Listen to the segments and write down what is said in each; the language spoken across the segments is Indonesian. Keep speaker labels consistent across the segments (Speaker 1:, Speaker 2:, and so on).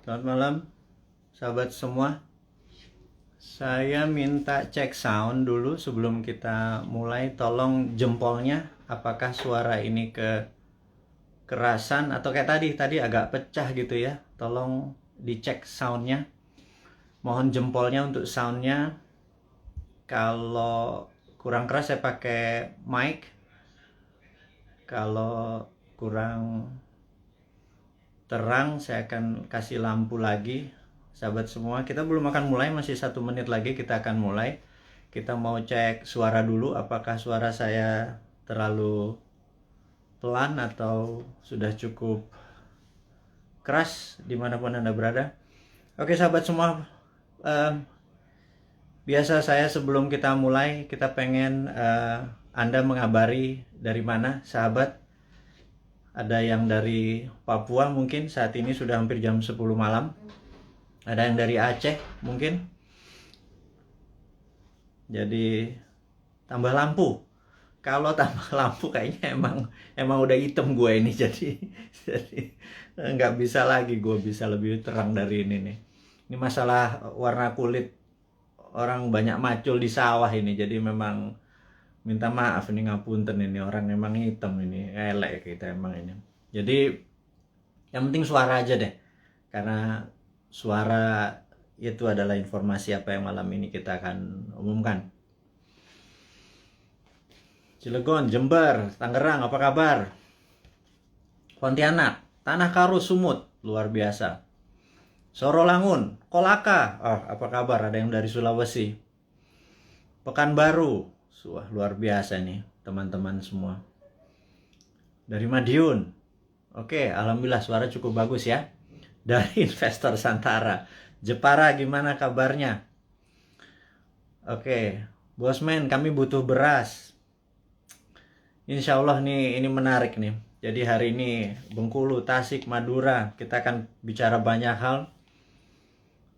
Speaker 1: Selamat malam, sahabat semua. Saya minta cek sound dulu sebelum kita mulai. Tolong jempolnya, apakah suara ini kerasan atau kayak tadi agak pecah gitu ya. Tolong dicek soundnya. Mohon jempolnya untuk soundnya. Kalau kurang keras saya pakai mic. Kalau kurang terang saya akan kasih lampu lagi. Sahabat semua, kita belum akan mulai, masih 1 menit lagi kita akan mulai. Kita mau cek suara dulu, apakah suara saya terlalu pelan atau sudah cukup keras dimanapun Anda berada. Oke sahabat semua, biasa saya sebelum kita mulai, kita pengen Anda mengabari dari mana sahabat. Ada yang dari Papua mungkin saat ini sudah hampir jam 10 malam. Ada yang dari Aceh mungkin. Jadi tambah lampu. Kalau tambah lampu kayaknya emang udah hitam gue ini jadi nggak bisa lagi gue bisa lebih terang dari ini nih. Ini masalah warna kulit, orang banyak macul di sawah ini, jadi memang minta maaf nih, ngapunten ini, orang emang hitam ini, elek kita emang ini. Jadi yang penting suara aja deh, karena suara itu adalah informasi apa yang malam ini kita akan umumkan. Cilegon, Jember, Tangerang, apa kabar? Pontianak, Tanah Karo, Sumut, luar biasa. Sorolangun, Kolaka, apa kabar? Ada yang dari Sulawesi. Pekanbaru, wah luar biasa nih teman-teman semua. Dari Madiun, oke, alhamdulillah suara cukup bagus ya. Dari Investor Santara, Jepara gimana kabarnya? Oke, Bosman, kami butuh beras. Insya Allah nih, ini menarik nih. Jadi hari ini Bengkulu, Tasik, Madura, kita akan bicara banyak hal.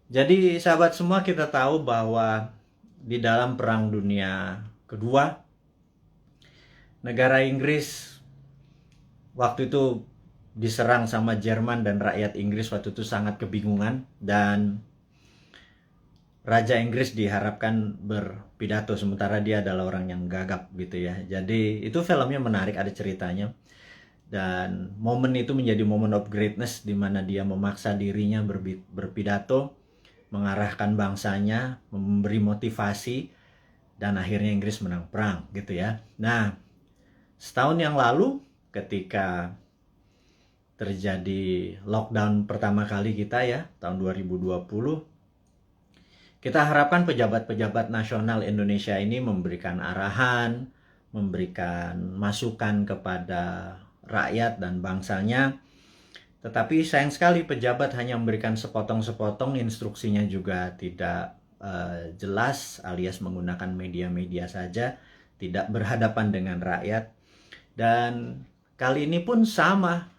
Speaker 1: Jadi sahabat semua, kita tahu bahwa di dalam Perang Dunia Kedua, negara Inggris waktu itu diserang sama Jerman, dan rakyat Inggris waktu itu sangat kebingungan, dan Raja Inggris diharapkan berpidato sementara dia adalah orang yang gagap gitu ya. Jadi itu filmnya menarik, ada ceritanya. Dan momen itu menjadi momen of greatness di mana dia memaksa dirinya berpidato, mengarahkan bangsanya, memberi motivasi, dan akhirnya Inggris menang perang gitu ya. Nah, setahun yang lalu ketika terjadi lockdown pertama kali kita ya, tahun 2020, kita harapkan pejabat-pejabat nasional Indonesia ini memberikan arahan, memberikan masukan kepada rakyat dan bangsanya. Tetapi sayang sekali pejabat hanya memberikan sepotong-sepotong, instruksinya juga tidak jelas, alias menggunakan media-media saja, tidak berhadapan dengan rakyat. Dan kali ini pun sama,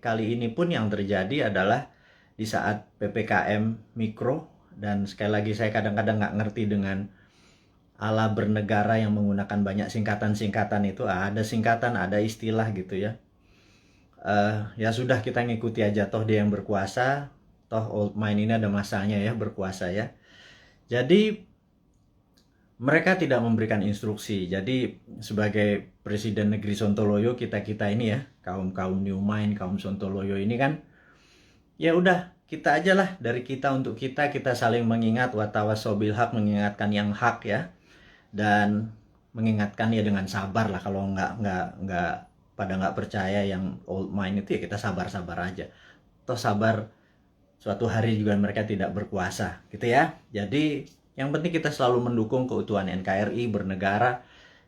Speaker 1: kali ini pun yang terjadi adalah di saat PPKM Mikro. Dan sekali lagi saya kadang-kadang nggak ngerti dengan ala bernegara yang menggunakan banyak singkatan-singkatan itu. Ada singkatan, ada istilah gitu ya. Ya sudah, kita ngikuti aja, toh dia yang berkuasa, toh old mind ini ada masanya ya berkuasa ya. Jadi mereka tidak memberikan instruksi. Jadi sebagai Presiden Negeri Sontoloyo, kita ini ya, kaum New Mind, kaum Sontoloyo ini kan, ya udah kita aja lah, dari kita untuk kita saling mengingat, watawasaw bil haq, mengingatkan yang hak ya, dan mengingatkan ya dengan sabar lah. Kalau nggak percaya yang old mind itu ya kita sabar aja. Toh sabar, suatu hari juga mereka tidak berkuasa gitu ya. Jadi yang penting kita selalu mendukung keutuhan NKRI bernegara.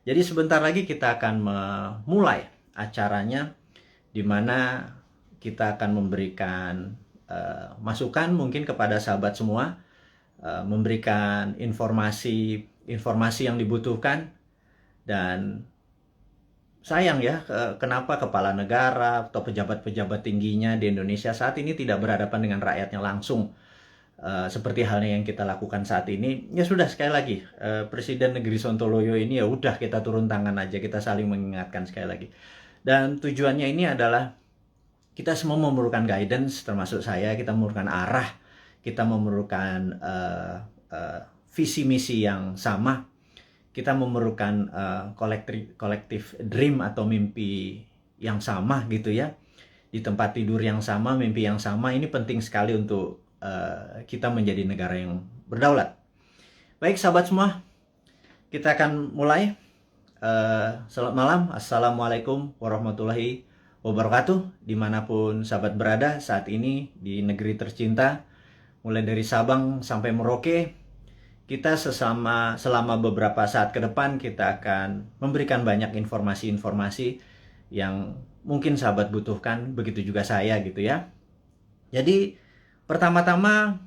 Speaker 1: Jadi sebentar lagi kita akan memulai acaranya, di mana kita akan memberikan masukan mungkin kepada sahabat semua, memberikan informasi yang dibutuhkan. Dan sayang ya, kenapa kepala negara atau pejabat-pejabat tingginya di Indonesia saat ini tidak berhadapan dengan rakyatnya langsung, seperti halnya yang kita lakukan saat ini. Ya sudah, sekali lagi, Presiden Negeri Sontoloyo ini ya udah kita turun tangan aja, kita saling mengingatkan sekali lagi. Dan tujuannya ini adalah kita semua memerlukan guidance, termasuk saya. Kita memerlukan arah, kita memerlukan visi misi yang sama, kita memerlukan collective dream atau mimpi yang sama gitu ya, di tempat tidur yang sama, mimpi yang sama. Ini penting sekali untuk kita menjadi negara yang berdaulat. Baik sahabat semua, kita akan mulai. Selamat malam, Assalamualaikum warahmatullahi wabarakatuh. Dimanapun sahabat berada saat ini di negeri tercinta, mulai dari Sabang sampai Merauke, kita selama beberapa saat ke depan kita akan memberikan banyak informasi-informasi yang mungkin sahabat butuhkan, begitu juga saya gitu ya. Jadi pertama-tama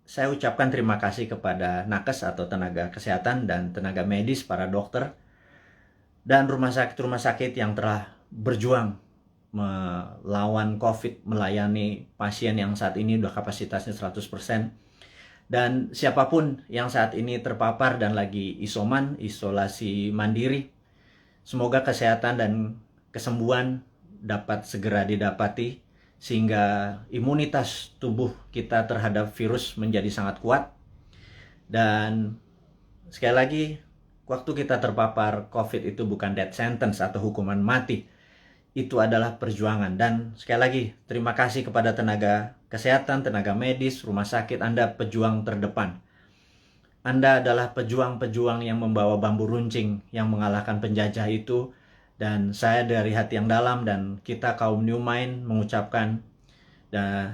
Speaker 1: saya ucapkan terima kasih kepada nakes atau tenaga kesehatan dan tenaga medis, para dokter dan rumah sakit yang telah berjuang melawan COVID, melayani pasien yang saat ini udah kapasitasnya 100%. Dan siapapun yang saat ini terpapar dan lagi isolasi mandiri, semoga kesehatan dan kesembuhan dapat segera didapati, sehingga imunitas tubuh kita terhadap virus menjadi sangat kuat. Dan sekali lagi, waktu kita terpapar COVID itu bukan death sentence atau hukuman mati. Itu adalah perjuangan. Dan sekali lagi, terima kasih kepada tenaga kesehatan, tenaga medis, rumah sakit. Anda pejuang terdepan. Anda adalah pejuang-pejuang yang membawa bambu runcing yang mengalahkan penjajah itu. Dan saya dari hati yang dalam dan kita kaum New Mind mengucapkan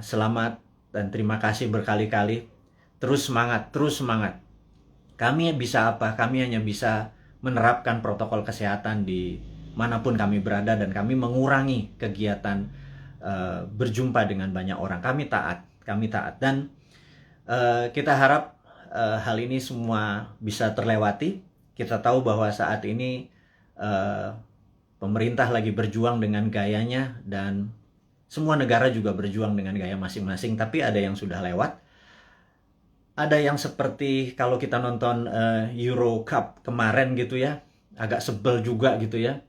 Speaker 1: selamat dan terima kasih berkali-kali. Terus semangat, terus semangat. Kami bisa apa? Kami hanya bisa menerapkan protokol kesehatan di manapun kami berada, dan kami mengurangi kegiatan berjumpa dengan banyak orang. Kami taat dan kita harap hal ini semua bisa terlewati. Kita tahu bahwa saat ini pemerintah lagi berjuang dengan gayanya dan semua negara juga berjuang dengan gaya masing-masing, tapi ada yang sudah lewat. Ada yang seperti kalau kita nonton Euro Cup kemarin gitu ya, agak sebel juga gitu ya,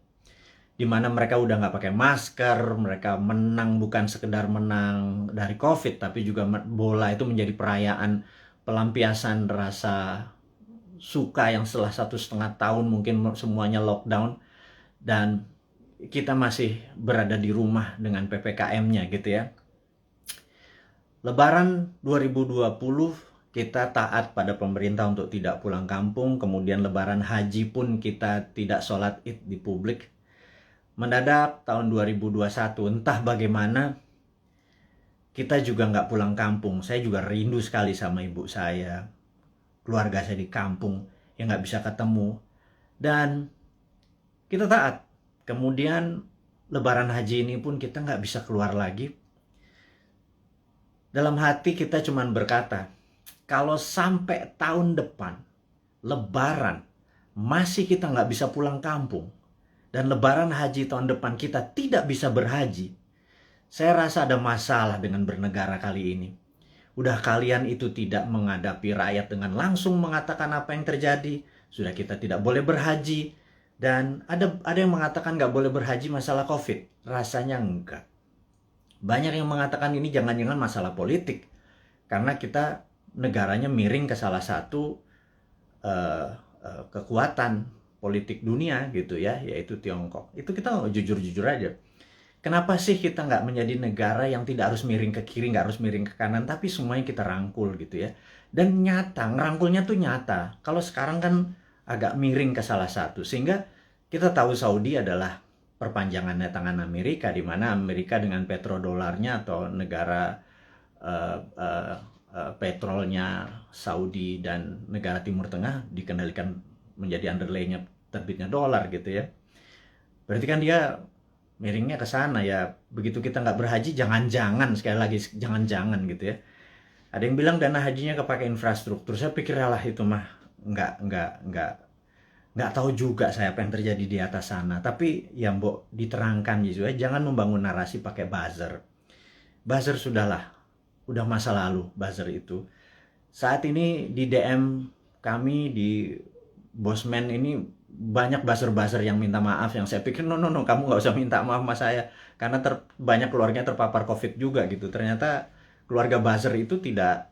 Speaker 1: dimana mereka udah nggak pakai masker, mereka menang bukan sekedar menang dari COVID, tapi juga bola itu menjadi perayaan pelampiasan rasa suka yang setelah 1,5 tahun mungkin semuanya lockdown, dan kita masih berada di rumah dengan PPKM-nya gitu ya. Lebaran 2020 kita taat pada pemerintah untuk tidak pulang kampung. Kemudian lebaran haji pun kita tidak sholat id di publik. Mendadak tahun 2021, entah bagaimana, kita juga nggak pulang kampung. Saya juga rindu sekali sama ibu saya, keluarga saya di kampung yang nggak bisa ketemu. Dan kita taat. Kemudian lebaran haji ini pun kita nggak bisa keluar lagi. Dalam hati kita cuman berkata, kalau sampai tahun depan lebaran masih kita nggak bisa pulang kampung, dan lebaran haji tahun depan kita tidak bisa berhaji, saya rasa ada masalah dengan bernegara kali ini. Udah kalian itu tidak menghadapi rakyat dengan langsung mengatakan apa yang terjadi. Sudah kita tidak boleh berhaji. Dan ada yang mengatakan nggak boleh berhaji masalah COVID. Rasanya enggak. Banyak yang mengatakan ini jangan-jangan masalah politik. Karena kita negaranya miring ke salah satu kekuatan politik dunia gitu ya, yaitu Tiongkok. Itu kita jujur-jujur aja. Kenapa sih kita nggak menjadi negara yang tidak harus miring ke kiri, nggak harus miring ke kanan, tapi semuanya kita rangkul gitu ya. Dan nyata, ngerangkulnya tuh nyata. Kalau sekarang kan agak miring ke salah satu, sehingga kita tahu Saudi adalah perpanjangannya tangan Amerika, di mana Amerika dengan petrodolarnya atau negara petrolnya Saudi dan negara Timur Tengah dikendalikan menjadi underlay-nya terbitnya dolar gitu ya. Berarti kan dia miringnya ke sana ya. Begitu kita nggak berhaji, jangan-jangan, sekali lagi jangan-jangan gitu ya, ada yang bilang dana hajinya kepake infrastruktur. Saya pikir lah itu mah nggak tahu juga saya apa yang terjadi di atas sana. Tapi ya mbok diterangkan gitu ya, jangan membangun narasi pakai buzzer. Buzzer sudahlah, udah masa lalu buzzer itu. Saat ini di DM kami di Bosman ini banyak buzzer-buzzer yang minta maaf, yang saya pikir no no no, kamu nggak usah minta maaf sama saya karena banyak keluarganya terpapar COVID juga gitu. Ternyata keluarga buzzer itu tidak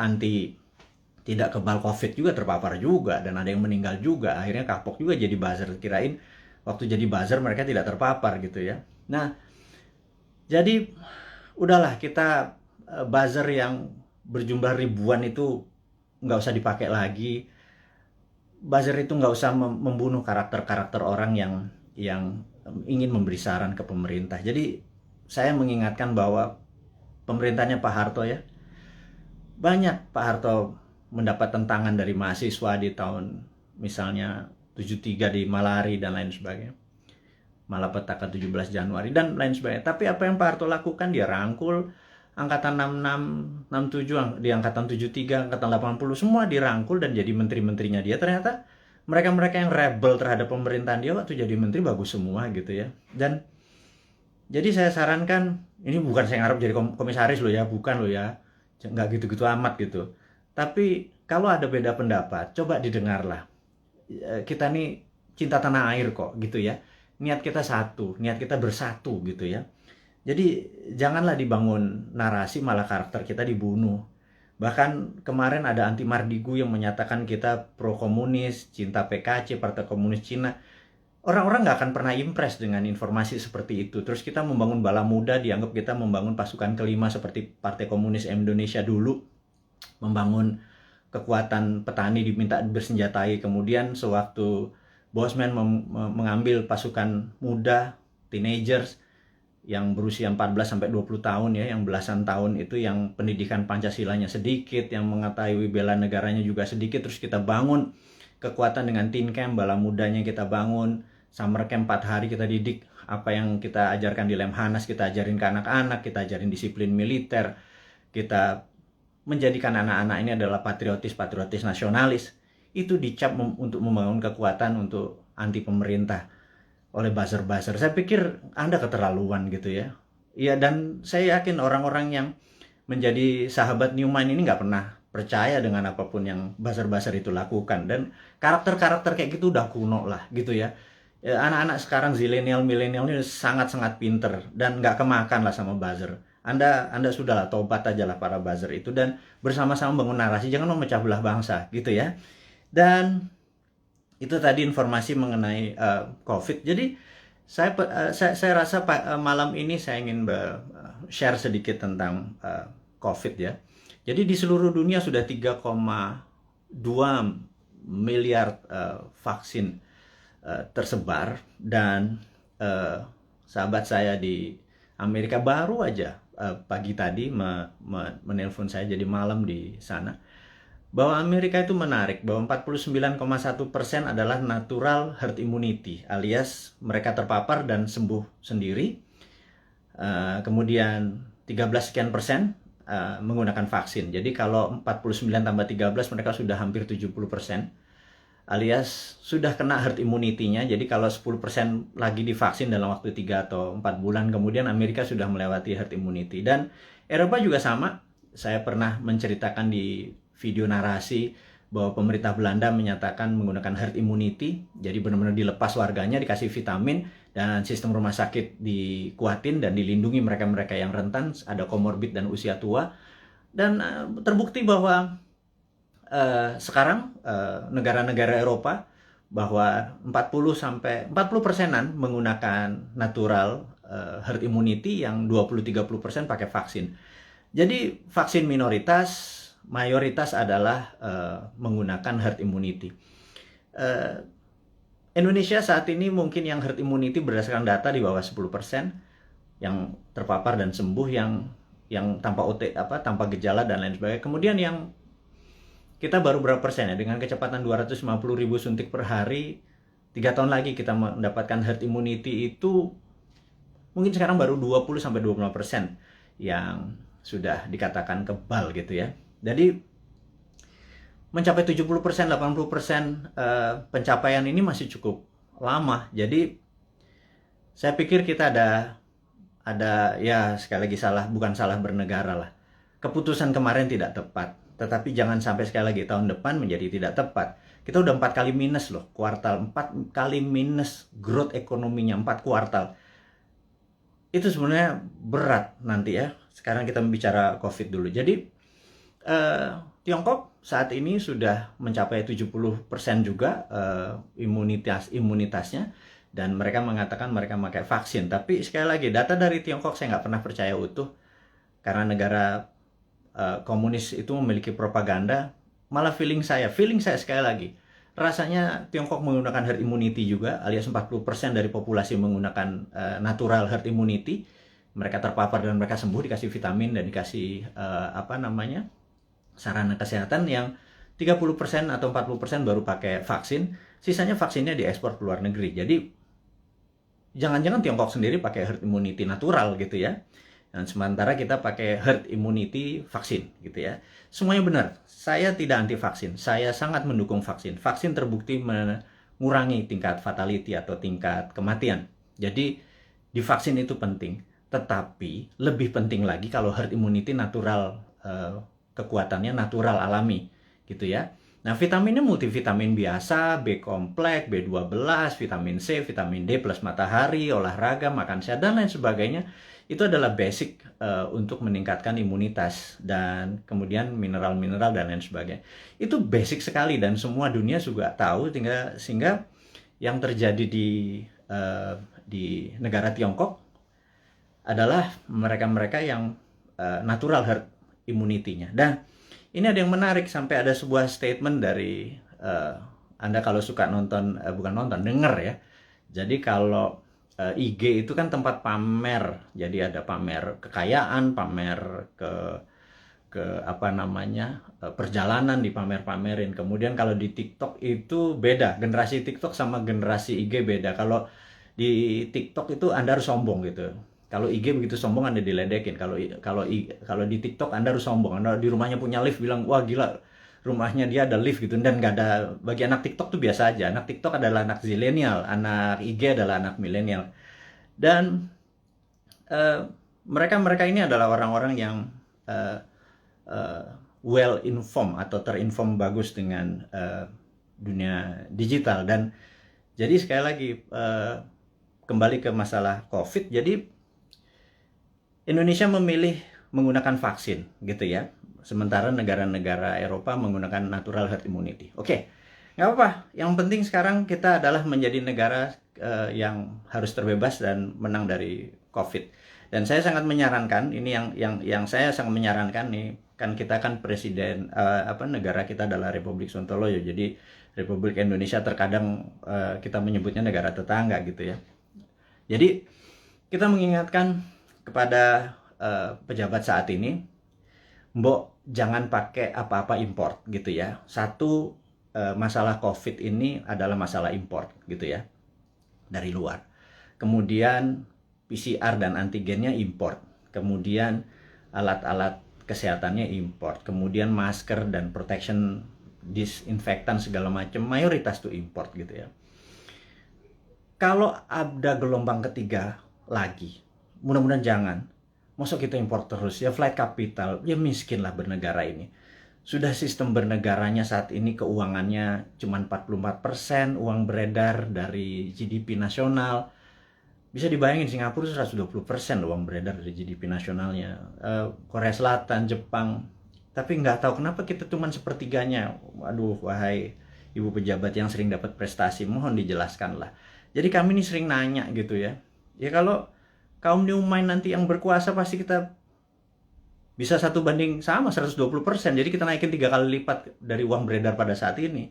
Speaker 1: anti, tidak kebal COVID juga, terpapar juga, dan ada yang meninggal juga. Akhirnya kapok juga jadi buzzer, kirain waktu jadi buzzer mereka tidak terpapar gitu ya. Nah, jadi udahlah, kita buzzer yang berjumlah ribuan itu nggak usah dipakai lagi. Buzzer itu nggak usah membunuh karakter-karakter orang yang ingin memberi saran ke pemerintah. Jadi saya mengingatkan bahwa pemerintahnya Pak Harto ya, banyak Pak Harto mendapat tentangan dari mahasiswa di tahun misalnya 73 di Malari dan lain sebagainya, malapetaka 17 Januari dan lain sebagainya. Tapi apa yang Pak Harto lakukan, dia rangkul angkatan 66, 67, di angkatan 73, angkatan 80, semua dirangkul dan jadi menteri-menterinya dia. Ternyata mereka-mereka yang rebel terhadap pemerintahan dia waktu jadi menteri bagus semua gitu ya. Dan jadi saya sarankan, ini bukan saya ngarep jadi komisaris loh ya, bukan loh ya, nggak gitu-gitu amat gitu. Tapi kalau ada beda pendapat, coba didengarlah. Kita nih cinta tanah air kok gitu ya. Niat kita satu, niat kita bersatu gitu ya. Jadi janganlah dibangun narasi malah karakter kita dibunuh. Bahkan kemarin ada Anti Mardigu yang menyatakan kita pro komunis, cinta PKC, Partai Komunis Cina. Orang-orang nggak akan pernah impress dengan informasi seperti itu. Terus kita membangun bala muda, dianggap kita membangun pasukan kelima seperti Partai Komunis Indonesia dulu. Membangun kekuatan petani diminta bersenjatai. Kemudian sewaktu Bosman mengambil pasukan muda, teenagers, yang berusia 14 sampai 20 tahun ya, yang belasan tahun itu yang pendidikan Pancasilanya sedikit, yang mengetahui bela negaranya juga sedikit, terus kita bangun kekuatan dengan teen camp, bala mudanya kita bangun, summer camp 4 hari kita didik apa yang kita ajarkan di Lemhanas, kita ajarin ke anak-anak, kita ajarin disiplin militer, kita menjadikan anak-anak ini adalah patriotis nasionalis. Itu dicap untuk membangun kekuatan untuk anti pemerintah oleh buzzer-buzzer. Saya pikir Anda keterlaluan gitu ya. Iya, dan saya yakin orang-orang yang menjadi sahabat Newman ini nggak pernah percaya dengan apapun yang buzzer-buzzer itu lakukan. Dan karakter-karakter kayak gitu udah kuno lah gitu ya. Anak-anak sekarang zilenial, milenial ini sangat-sangat pinter dan nggak kemakan lah sama buzzer. Anda sudahlah tobat aja lah para buzzer itu dan bersama-sama bangun narasi, jangan memecah belah bangsa gitu ya. Dan itu tadi informasi mengenai COVID. Jadi saya rasa malam ini saya ingin share sedikit tentang COVID ya. Jadi di seluruh dunia sudah 3,2 miliar vaksin tersebar, dan sahabat saya di Amerika baru aja pagi tadi menelpon saya, jadi malam di sana, bahwa Amerika itu menarik bahwa 49,1% adalah natural herd immunity, alias mereka terpapar dan sembuh sendiri. Kemudian 13 sekian persen menggunakan vaksin. Jadi kalau 49 tambah 13 mereka sudah hampir 70%, alias sudah kena herd immunity-nya. Jadi kalau 10% lagi divaksin dalam waktu 3 atau 4 bulan kemudian Amerika sudah melewati herd immunity. Dan Eropa juga sama. Saya pernah menceritakan di video narasi bahwa pemerintah Belanda menyatakan menggunakan herd immunity, jadi benar-benar dilepas warganya, dikasih vitamin, dan sistem rumah sakit dikuatin dan dilindungi mereka-mereka yang rentan, ada komorbid dan usia tua. Dan terbukti bahwa sekarang negara-negara Eropa bahwa 40% menggunakan natural herd immunity, yang 20-30% pakai vaksin. Jadi vaksin minoritas, mayoritas adalah menggunakan herd immunity. Indonesia saat ini mungkin yang herd immunity berdasarkan data di bawah 10% yang terpapar dan sembuh, yang tanpa gejala dan lain sebagainya. Kemudian yang kita baru berapa persen ya, dengan kecepatan 250.000 suntik per hari, 3 tahun lagi kita mendapatkan herd immunity itu mungkin sekarang baru 20-25% yang sudah dikatakan kebal gitu ya. Jadi mencapai 70%, 80% pencapaian ini masih cukup lama. Jadi saya pikir kita ada ya, sekali lagi bukan salah bernegara lah. Keputusan kemarin tidak tepat. tetapi jangan sampai sekali lagi tahun depan menjadi tidak tepat. Kita udah 4 kali minus loh, kuartal 4 kali minus growth ekonominya 4 kuartal. Itu sebenarnya berat nanti ya. Sekarang kita bicara COVID dulu. Jadi Tiongkok saat ini sudah mencapai 70% juga imunitasnya, dan mereka mengatakan mereka memakai vaksin. Tapi sekali lagi, data dari Tiongkok saya nggak pernah percaya utuh, karena negara komunis itu memiliki propaganda. Malah feeling saya sekali lagi, rasanya Tiongkok menggunakan herd immunity juga, alias 40% dari populasi menggunakan natural herd immunity. Mereka terpapar dan mereka sembuh, dikasih vitamin dan dikasih sarana kesehatan. Yang 30% atau 40% baru pakai vaksin, sisanya vaksinnya diekspor ke luar negeri. Jadi jangan-jangan Tiongkok sendiri pakai herd immunity natural gitu ya, dan sementara kita pakai herd immunity vaksin gitu ya. Semuanya benar. Saya tidak anti vaksin, saya sangat mendukung vaksin. Vaksin terbukti mengurangi tingkat fatality atau tingkat kematian. Jadi divaksin itu penting, tetapi lebih penting lagi kalau herd immunity natural, kekuatannya natural alami gitu ya. Nah, vitaminnya multivitamin biasa, B kompleks, B12, vitamin C, vitamin D plus matahari, olahraga, makan sehat, dan lain sebagainya. Itu adalah basic untuk meningkatkan imunitas, dan kemudian mineral-mineral dan lain sebagainya. Itu basic sekali dan semua dunia juga tahu, sehingga yang terjadi di negara Tiongkok adalah mereka-mereka yang natural herd immunity-nya. Dan ini ada yang menarik, sampai ada sebuah statement dari Anda kalau suka nonton, denger ya. Jadi kalau IG itu kan tempat pamer, jadi ada pamer kekayaan, pamer perjalanan dipamer-pamerin. Kemudian kalau di TikTok itu beda, generasi TikTok sama generasi IG beda. Kalau di TikTok itu Anda harus sombong gitu. Kalau IG begitu sombong Anda diledekin. Kalau di TikTok Anda harus sombong. Anda di rumahnya punya lift, bilang wah gila, rumahnya dia ada lift gitu. Dan nggak ada. Bagi anak TikTok tuh biasa aja. Anak TikTok adalah anak zilenial, anak IG adalah anak milenial. Dan mereka ini adalah orang-orang yang well informed atau terinform bagus dengan dunia digital. Dan jadi sekali lagi kembali ke masalah COVID. Jadi Indonesia memilih menggunakan vaksin gitu ya, sementara negara-negara Eropa menggunakan natural herd immunity. Oke, nggak apa-apa. Yang penting sekarang kita adalah menjadi negara yang harus terbebas dan menang dari COVID. Dan saya sangat menyarankan, ini yang saya sangat menyarankan nih, kan kita kan presiden, negara kita adalah Republik Sontoloyo. Jadi Republik Indonesia terkadang kita menyebutnya negara tetangga gitu ya. Jadi kita mengingatkan kepada pejabat saat ini, mbok jangan pakai apa-apa import gitu ya. Satu, masalah COVID ini adalah masalah import gitu ya, dari luar. Kemudian PCR dan antigennya import. Kemudian alat-alat kesehatannya import. Kemudian masker dan protection, disinfektan segala macam, mayoritas tuh import gitu ya. Kalau ada gelombang ketiga lagi, mudah-mudahan jangan. Masa kita impor terus ya, flight capital, ya miskin lah bernegara ini. Sudah sistem bernegaranya saat ini keuangannya cuma 44% uang beredar dari GDP nasional. Bisa dibayangin Singapura 120% uang beredar dari GDP nasionalnya. Korea Selatan, Jepang. Tapi nggak tahu kenapa kita cuma sepertiganya. Waduh, wahai ibu pejabat yang sering dapat prestasi, mohon dijelaskan lah. Jadi kami ini sering nanya gitu ya. Ya kalau kaum New Mind nanti yang berkuasa, pasti kita bisa 1:120. Jadi kita naikin 3 kali lipat dari uang beredar pada saat ini.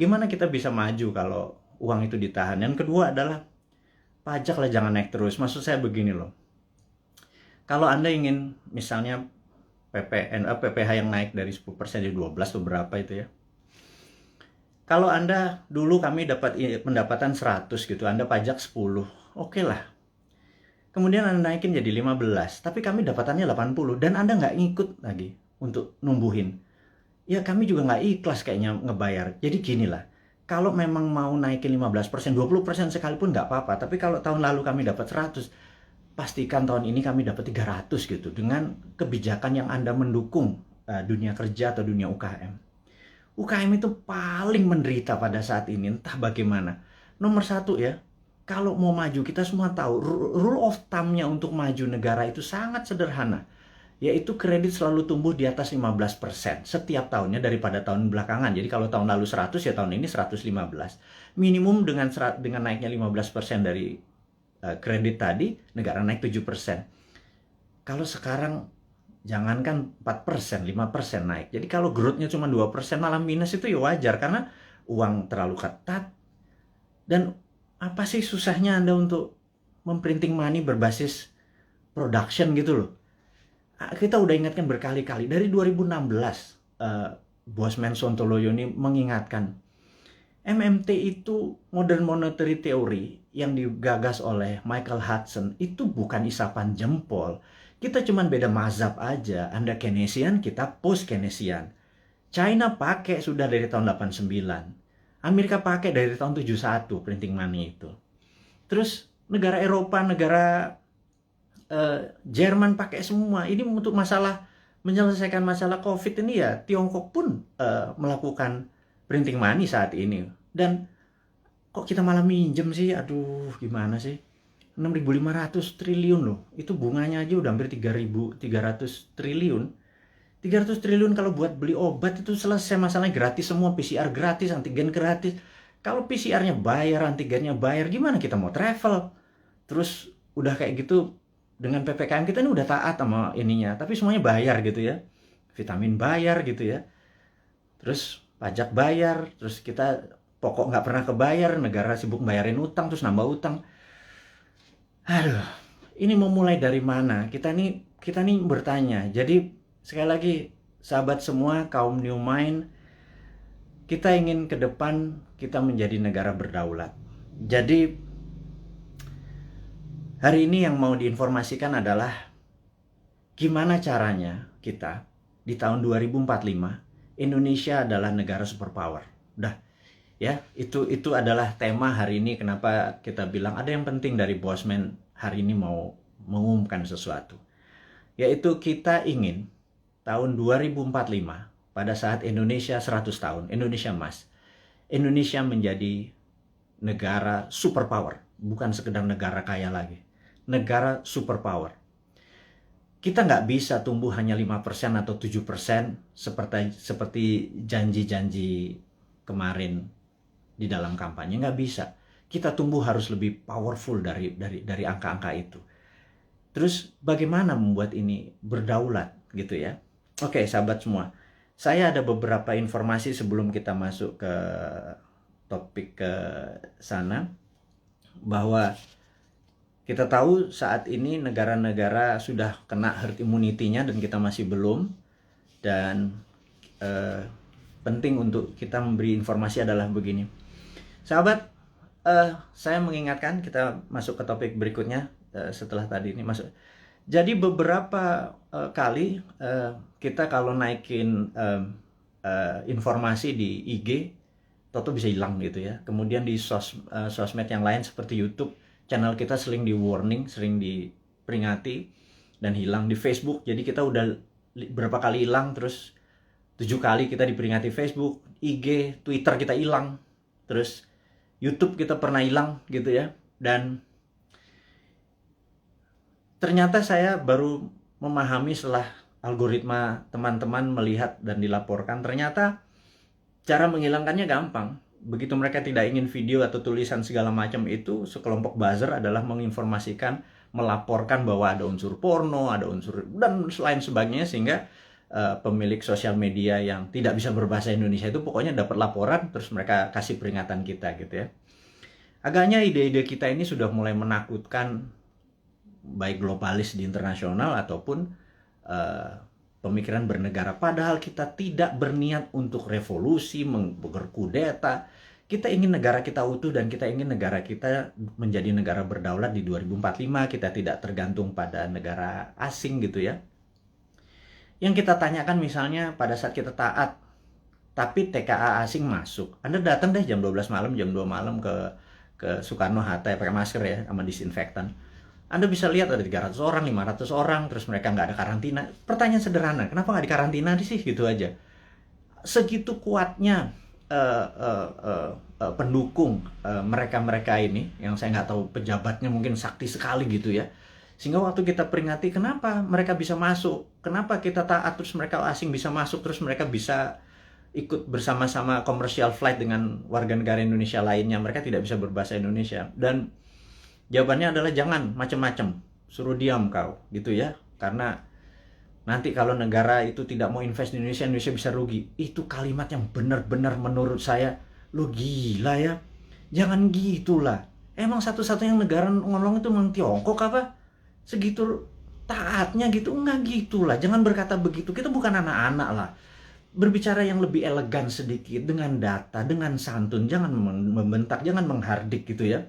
Speaker 1: Gimana kita bisa maju kalau uang itu ditahan? Yang kedua adalah pajak lah jangan naik terus. Maksud saya begini loh. Kalau Anda ingin misalnya PPH yang naik dari 10% jadi 12 atau berapa itu ya. Kalau Anda dulu kami dapat pendapatan 100 gitu, Anda pajak 10. Oke lah. Kemudian Anda naikin jadi 15, tapi kami dapatannya 80 dan Anda nggak ngikut lagi untuk numbuhin. Ya kami juga nggak ikhlas kayaknya ngebayar. Jadi gini lah, kalau memang mau naikin 15%, 20% sekalipun nggak apa-apa. Tapi kalau tahun lalu kami dapat 100, pastikan tahun ini kami dapat 300 gitu. Dengan kebijakan yang Anda mendukung dunia kerja atau dunia UKM. UKM itu paling menderita pada saat ini, entah bagaimana. Nomor satu ya, kalau mau maju, kita semua tahu rule of thumb-nya untuk maju negara itu sangat sederhana, yaitu kredit selalu tumbuh di atas 15% setiap tahunnya daripada tahun belakangan. Jadi kalau tahun lalu 100, ya tahun ini 115. Minimum dengan naiknya 15% dari kredit tadi, negara naik 7%. Kalau sekarang jangankan 4%, 5% naik. Jadi kalau growth-nya cuma 2% malah minus, itu ya wajar karena uang terlalu ketat. Dan apa sih susahnya Anda untuk memprinting money berbasis production gitu loh. Kita udah ingatkan berkali-kali. Dari 2016, Bosman Sontoloyo ini mengingatkan, MMT itu Modern Monetary Theory yang digagas oleh Michael Hudson itu bukan isapan jempol. Kita cuma beda mazhab aja. Anda Keynesian, kita post-Keynesian. China pakai sudah dari tahun 89. Amerika pakai dari tahun 71 printing money itu. Terus negara Eropa, negara Jerman pakai semua. Ini untuk menyelesaikan masalah COVID ini ya, Tiongkok pun melakukan printing money saat ini. Dan kok kita malah minjem sih? Aduh, gimana sih? 6.500 triliun loh. Itu bunganya aja udah hampir 3.300 triliun. 300 triliun kalau buat beli obat itu selesai masalahnya, gratis semua, PCR gratis, antigen gratis. Kalau PCR-nya bayar, antigennya bayar, gimana kita mau travel? Terus udah kayak gitu, dengan PPKM kita ini udah taat sama ininya, tapi semuanya bayar gitu ya. Vitamin bayar gitu ya. Terus pajak bayar, terus kita pokok nggak pernah kebayar, negara sibuk bayarin utang, terus nambah utang. Aduh, ini mau mulai dari mana? Kita nih bertanya. Jadi sekali lagi, sahabat semua, kaum New Mind, kita ingin ke depan kita menjadi negara berdaulat. Jadi hari ini yang mau diinformasikan adalah gimana caranya kita di tahun 2045 Indonesia adalah negara superpower. Udah. Ya, itu adalah tema hari ini. Kenapa kita bilang ada yang penting dari Bosman hari ini mau mengumumkan sesuatu. Yaitu kita ingin tahun 2045 pada saat Indonesia 100 tahun, Indonesia Emas, Indonesia menjadi negara superpower, bukan sekedar negara kaya lagi. Negara superpower. Kita nggak bisa tumbuh hanya 5% atau 7% seperti janji-janji kemarin di dalam kampanye, nggak bisa. Kita tumbuh harus lebih powerful dari angka-angka itu. Terus bagaimana membuat ini berdaulat gitu ya? Oke, sahabat semua. Saya ada beberapa informasi sebelum kita masuk ke topik ke sana, bahwa kita tahu saat ini negara-negara sudah kena herd immunity-nya dan kita masih belum. Dan penting untuk kita memberi informasi adalah begini. Sahabat, saya mengingatkan kita masuk ke topik berikutnya setelah tadi ini masuk. Jadi beberapa kali kita kalau naikin informasi di IG, toto bisa hilang gitu ya. Kemudian di sosmed yang lain seperti YouTube, channel kita sering di warning, sering diperingati dan hilang. Di Facebook, jadi kita udah berapa kali hilang, terus 7 kali kita diperingati Facebook, IG, Twitter kita hilang, terus YouTube kita pernah hilang gitu ya. Dan ternyata saya baru memahami setelah algoritma teman-teman melihat dan dilaporkan, ternyata cara menghilangkannya gampang. Begitu mereka tidak ingin video atau tulisan segala macam itu, sekelompok buzzer adalah menginformasikan, melaporkan bahwa ada unsur porno, ada unsur dan lain sebagainya, sehingga pemilik sosial media yang tidak bisa berbahasa Indonesia itu pokoknya dapat laporan, terus mereka kasih peringatan kita gitu ya. Agaknya ide-ide kita ini sudah mulai menakutkan baik globalis di internasional ataupun pemikiran bernegara. Padahal kita tidak berniat untuk revolusi, berkudeta. Kita ingin negara kita utuh dan kita ingin negara kita menjadi negara berdaulat di 2045. Kita tidak tergantung pada negara asing gitu ya. Yang kita tanyakan misalnya pada saat kita taat, tapi TKA asing masuk. Anda datang deh jam 12 malam, jam 2 malam ke Soekarno-Hatta ya, pakai masker ya, sama disinfektan. Anda bisa lihat ada 300 orang, 500 orang, terus mereka nggak ada karantina. Pertanyaan sederhana, kenapa nggak dikarantina sih? Gitu aja. Segitu kuatnya pendukung mereka-mereka ini, yang saya nggak tahu pejabatnya mungkin sakti sekali gitu ya. Sehingga waktu kita peringati, kenapa mereka bisa masuk? Kenapa kita taat terus mereka asing bisa masuk, terus mereka bisa ikut bersama-sama commercial flight dengan warga negara Indonesia lainnya, mereka tidak bisa berbahasa Indonesia. Dan jawabannya adalah jangan macam-macam, suruh diam kau, gitu ya. Karena nanti kalau negara itu tidak mau invest di Indonesia, Indonesia bisa rugi. Itu kalimat yang benar-benar menurut saya, lu gila ya. Jangan gitulah. Emang satu-satunya negara ngomong itu memang Tiongkok apa? Segitu taatnya gitu? Enggak gitulah. Jangan berkata begitu. Kita bukan anak-anak lah. Berbicara yang lebih elegan sedikit, dengan data, dengan santun. Jangan membentak, jangan menghardik gitu ya.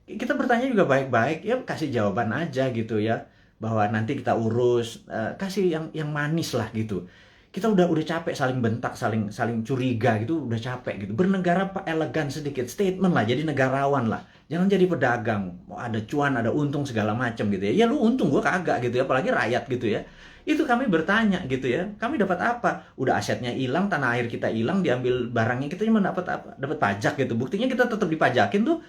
Speaker 1: Kita bertanya juga baik-baik, ya kasih jawaban aja gitu ya, bahwa nanti kita urus, kasih yang manis lah gitu. Kita udah capek saling bentak, saling curiga gitu, udah capek gitu. Bernegara elegan sedikit, statement lah, jadi negarawan lah. Jangan jadi pedagang, mau ada cuan, ada untung segala macam gitu ya. Ya lu untung, gua kagak gitu ya, apalagi rakyat gitu ya. Itu kami bertanya gitu ya, kami dapat apa? Udah asetnya hilang, tanah air kita hilang, diambil barangnya, kita cuma dapat apa? Dapat pajak gitu. Buktinya kita tetap dipajakin tuh.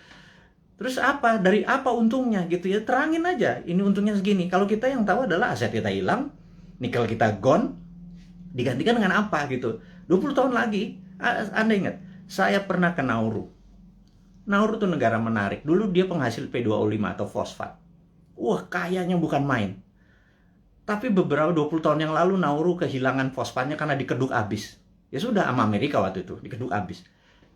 Speaker 1: Terus apa? Dari apa untungnya gitu ya? Terangin aja, ini untungnya segini. Kalau kita yang tahu adalah aset kita hilang, nikel kita gone, digantikan dengan apa gitu. 20 tahun lagi, Anda ingat, saya pernah ke Nauru. Nauru tuh negara menarik. Dulu dia penghasil P2O5 atau fosfat. Wah, kayanya bukan main. Tapi beberapa 20 tahun yang lalu Nauru kehilangan fosfatnya karena dikeduk abis. Ya sudah, sama Amerika waktu itu, dikeduk abis.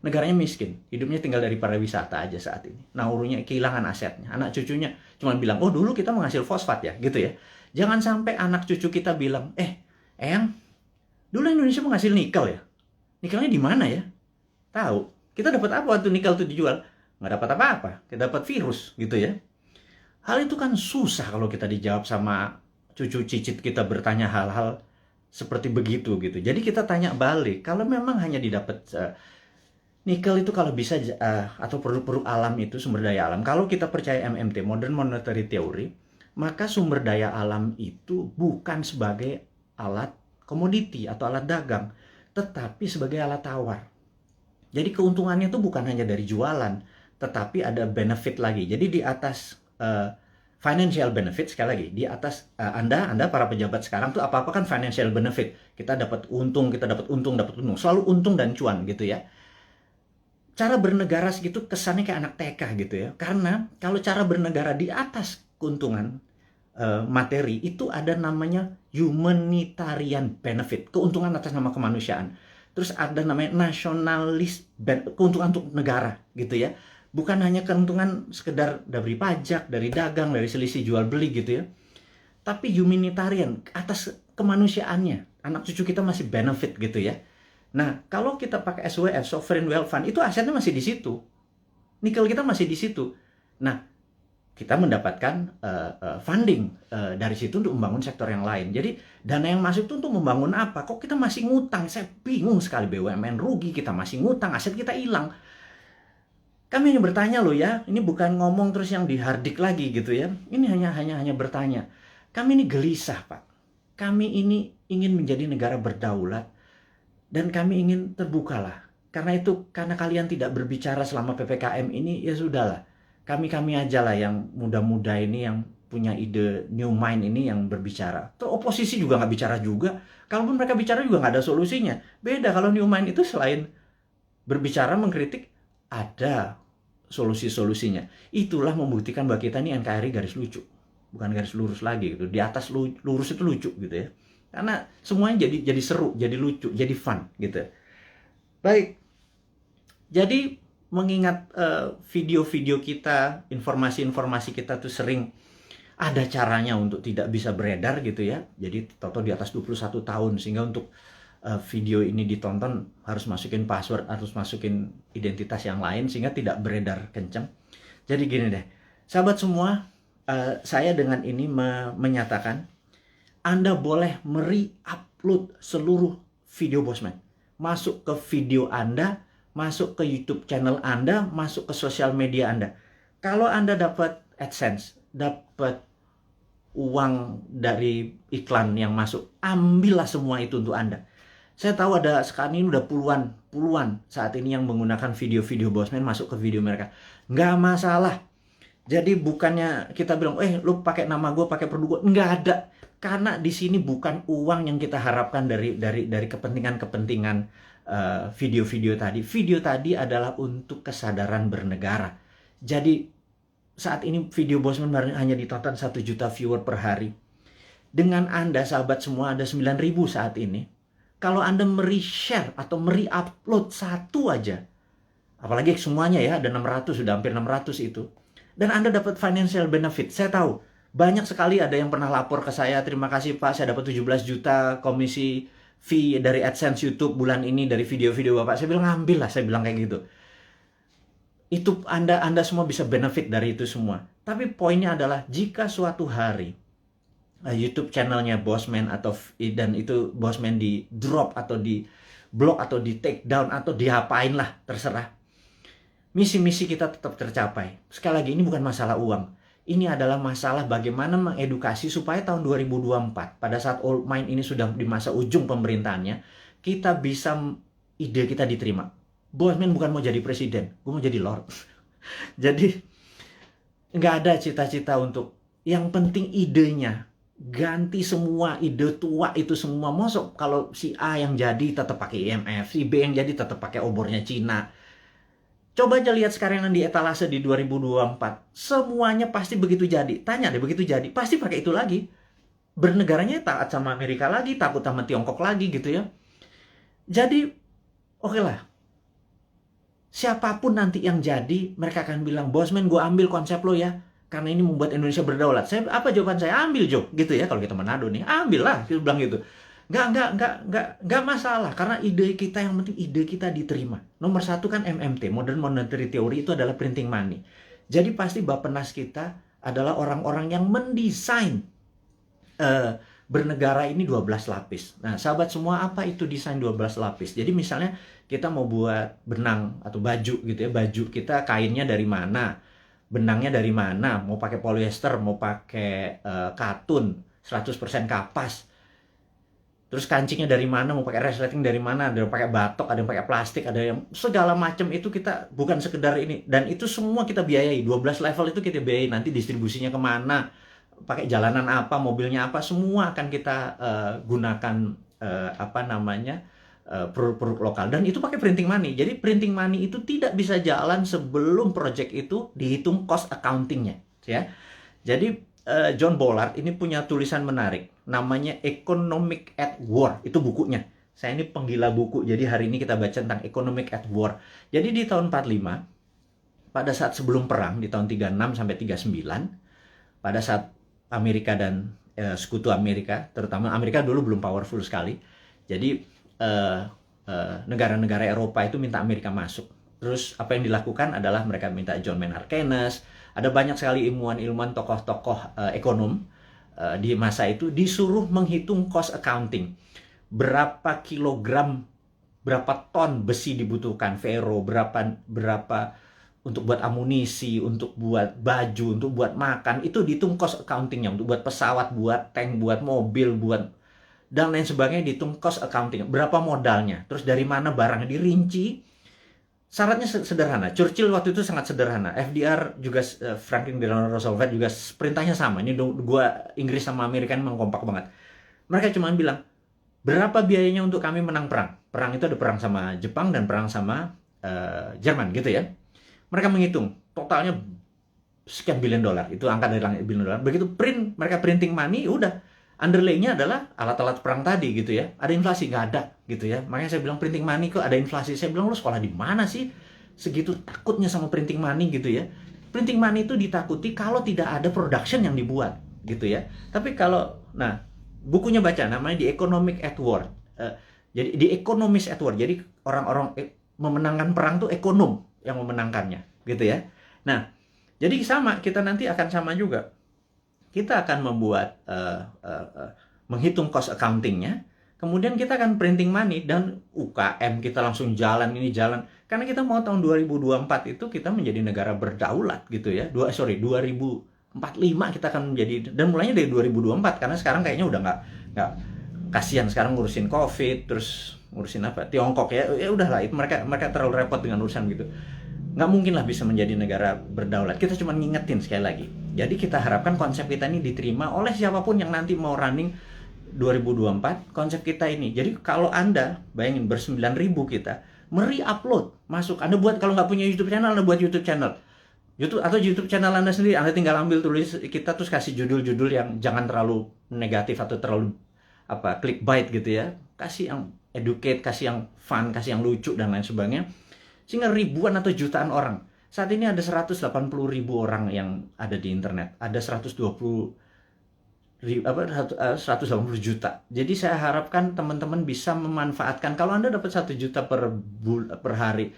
Speaker 1: Negaranya miskin, hidupnya tinggal dari pariwisata aja saat ini. Naurunya kehilangan asetnya. Anak cucunya cuma bilang, oh dulu kita menghasil fosfat ya, gitu ya. Jangan sampai anak cucu kita bilang, Eyang, dulu Indonesia menghasil nikel ya? Nikelnya di mana ya? Tahu, kita dapat apa waktu nikel itu dijual? Nggak dapat apa-apa, kita dapat virus, gitu ya. Hal itu kan susah kalau kita dijawab sama cucu cicit kita bertanya hal-hal seperti begitu gitu. Jadi kita tanya balik, kalau memang hanya didapat nikel itu kalau bisa atau produk-produk alam itu sumber daya alam. Kalau kita percaya MMT, Modern Monetary Theory, maka sumber daya alam itu bukan sebagai alat komoditi atau alat dagang, tetapi sebagai alat tawar. Jadi keuntungannya itu bukan hanya dari jualan, tetapi ada benefit lagi. Jadi di atas financial benefit, sekali lagi, di atas Anda para pejabat sekarang tuh apa-apa kan financial benefit. Kita dapat untung, dapat untung. Selalu untung dan cuan gitu ya. Cara bernegara segitu kesannya kayak anak TK gitu ya. Karena kalau cara bernegara di atas keuntungan materi, itu ada namanya humanitarian benefit, keuntungan atas nama kemanusiaan. Terus ada namanya nasionalis, keuntungan untuk negara gitu ya. Bukan hanya keuntungan sekedar dari pajak, dari dagang, dari selisih jual beli gitu ya. Tapi humanitarian, atas kemanusiaannya. Anak cucu kita masih benefit gitu ya. Nah, kalau kita pakai SWF, Sovereign Wealth Fund, itu asetnya masih di situ. Nikel kita masih di situ. Nah, kita mendapatkan funding dari situ untuk membangun sektor yang lain. Jadi, dana yang masuk itu untuk membangun apa? Kok kita masih ngutang? Saya bingung sekali, BUMN rugi, kita masih ngutang, aset kita hilang. Kami hanya bertanya loh ya, ini bukan ngomong terus yang dihardik lagi gitu ya. Ini hanya bertanya. Kami ini gelisah, Pak. Kami ini ingin menjadi negara berdaulat. Dan kami ingin terbukalah. Karena itu, karena kalian tidak berbicara selama PPKM ini, ya sudahlah. Kami aja lah yang muda-muda ini, yang punya ide new mind ini yang berbicara. Terus oposisi juga nggak bicara juga. Kalaupun mereka bicara juga nggak ada solusinya. Beda kalau new mind itu selain berbicara, mengkritik, ada solusi-solusinya. Itulah membuktikan bahwa kita ini NKRI garis lucu. Bukan garis lurus lagi gitu. Di atas lurus itu lucu gitu ya. Karena semuanya jadi seru, jadi lucu, jadi fun gitu. Baik. Jadi mengingat video-video kita, informasi-informasi kita tuh sering ada caranya untuk tidak bisa beredar gitu ya. Jadi toto di atas 21 tahun sehingga untuk video ini ditonton harus masukin password, harus masukin identitas yang lain sehingga tidak beredar kenceng. Jadi gini deh, sahabat semua, saya dengan ini menyatakan Anda boleh upload seluruh video Bosman. Masuk ke video Anda, masuk ke YouTube channel Anda, masuk ke sosial media Anda. Kalau Anda dapat AdSense, dapat uang dari iklan yang masuk, ambillah semua itu untuk Anda. Saya tahu ada sekarang ini udah puluhan saat ini yang menggunakan video-video Bosman masuk ke video mereka. Nggak masalah. Jadi bukannya kita bilang, lu pakai nama gue, pakai produk gue. Nggak ada. Karena di sini bukan uang yang kita harapkan dari kepentingan-kepentingan video-video tadi. Video tadi adalah untuk kesadaran bernegara. Jadi saat ini video Bosman hanya ditonton 1 juta viewer per hari. Dengan Anda, sahabat semua, ada 9.000 saat ini. Kalau Anda share atau upload satu aja, apalagi semuanya ya, ada 600, sudah hampir 600 itu. Dan Anda dapat financial benefit. Saya tahu, banyak sekali ada yang pernah lapor ke saya, terima kasih Pak, saya dapat 17 juta komisi fee dari AdSense YouTube bulan ini dari video-video Bapak. Saya bilang, ambil lah, saya bilang kayak gitu. Itu Anda semua bisa benefit dari itu semua. Tapi poinnya adalah jika suatu hari YouTube channelnya Bosman dan itu Bosman di drop atau di block atau di take down atau diapain lah, terserah. Misi-misi kita tetap tercapai. Sekali lagi, ini bukan masalah uang. Ini adalah masalah bagaimana mengedukasi supaya tahun 2024 pada saat Old Mind ini sudah di masa ujung pemerintahannya, kita bisa ide kita diterima. Bosman bukan mau jadi presiden, gue mau jadi lord. Jadi nggak ada cita-cita untuk, yang penting idenya. Ganti semua ide tua itu semua. Mosok kalau si A yang jadi tetap pakai IMF, si B yang jadi tetap pakai obornya Cina. Coba aja lihat sekarang yang di etalase di 2024. Semuanya pasti begitu jadi. Tanya deh, begitu jadi pasti pakai itu lagi. Bernegaranya taat sama Amerika lagi, takut sama Tiongkok lagi gitu ya. Jadi oke lah. Siapapun nanti yang jadi, mereka akan bilang, Bosman, gue ambil konsep lo ya, karena ini membuat Indonesia berdaulat. Apa jawaban saya? Ambil, Jo, gitu ya. Kalau kita Manado nih, ambil lah, kita bilang gitu. Nggak masalah, karena ide kita, yang penting ide kita diterima. Nomor 1 kan MMT, Modern Monetary Theory, itu adalah printing money. Jadi pasti Bappenas kita adalah orang-orang yang mendesain bernegara ini 12 lapis. Nah, sahabat semua, apa itu desain 12 lapis? Jadi misalnya kita mau buat benang atau baju gitu ya, baju kita kainnya dari mana, benangnya dari mana, mau pakai polyester, mau pakai katun, 100% kapas. Terus kancingnya dari mana, mau pakai resleting dari mana, ada yang pakai batok, ada yang pakai plastik, ada yang segala macam itu kita bukan sekedar ini. Dan itu semua kita biayai, 12 level itu kita biayai, nanti distribusinya kemana, pakai jalanan apa, mobilnya apa, semua akan kita gunakan produk-produk lokal. Dan itu pakai printing money. Jadi printing money itu tidak bisa jalan sebelum project itu dihitung cost accountingnya, ya. Jadi John Bollard ini punya tulisan menarik, namanya Economic at War. Itu bukunya. Saya ini penggila buku, jadi hari ini kita baca tentang Economic at War. Jadi di tahun 45, pada saat sebelum perang, di tahun 36 sampai 39, pada saat Amerika dan sekutu Amerika, terutama Amerika dulu belum powerful sekali, jadi negara-negara Eropa itu minta Amerika masuk. Terus apa yang dilakukan adalah mereka minta John Maynard Keynes, ada banyak sekali ilmuwan-ilmuwan, tokoh-tokoh ekonom di masa itu disuruh menghitung cost accounting. Berapa kilogram, berapa ton besi dibutuhkan, ferro, berapa untuk buat amunisi, untuk buat baju, untuk buat makan, itu dihitung cost accountingnya, untuk buat pesawat, buat tank, buat mobil, buat dan lain sebagainya, dihitung cost accounting. Berapa modalnya, terus dari mana barangnya dirinci. Syaratnya sederhana. Churchill waktu itu sangat sederhana. FDR juga, Franklin Delano Roosevelt juga perintahnya sama. Ini dua Inggris sama Amerika memang kompak banget. Mereka cuma bilang, berapa biayanya untuk kami menang perang? Perang itu ada perang sama Jepang dan perang sama Jerman gitu ya. Mereka menghitung totalnya sekian billion dolar. Itu angka dari langit, billion dolar. Begitu mereka printing money, udah. Underlay-nya adalah alat-alat perang tadi gitu ya. Ada inflasi? Nggak ada gitu ya. Makanya saya bilang printing money kok ada inflasi. Saya bilang, lu sekolah di mana sih? Segitu takutnya sama printing money gitu ya. Printing money itu ditakuti kalau tidak ada production yang dibuat gitu ya. Tapi kalau, nah, bukunya baca, namanya The Economic at War. Jadi The Economist at War. Jadi orang-orang memenangkan perang tuh ekonom yang memenangkannya gitu ya. Nah, jadi sama, kita nanti akan sama juga. Kita akan membuat menghitung cost accountingnya, kemudian kita akan printing money, dan UKM kita langsung jalan, karena kita mau tahun 2024 itu kita menjadi negara berdaulat gitu ya. 2000 2045 kita akan menjadi, dan mulainya dari 2024 karena sekarang kayaknya udah nggak kasihan sekarang ngurusin COVID, terus ngurusin apa Tiongkok ya udahlah, itu mereka terlalu repot dengan urusan gitu. Nggak mungkin lah bisa menjadi negara berdaulat. Kita cuma ngingetin sekali lagi. Jadi kita harapkan konsep kita ini diterima oleh siapapun yang nanti mau running 2024, konsep kita ini. Jadi kalau Anda bayangin ber-9.000 kita upload masuk, Anda buat, kalau nggak punya YouTube channel, Anda buat YouTube channel. YouTube channel Anda sendiri, Anda tinggal ambil tulis kita, terus kasih judul-judul yang jangan terlalu negatif atau terlalu clickbait gitu ya. Kasih yang educate, kasih yang fun, kasih yang lucu dan lain sebagainya. Sehingga ribuan atau jutaan orang. Saat ini ada 180.000 orang yang ada di internet. Ada 180 juta. Jadi saya harapkan teman-teman bisa memanfaatkan. Kalau Anda dapat 1 juta per hari,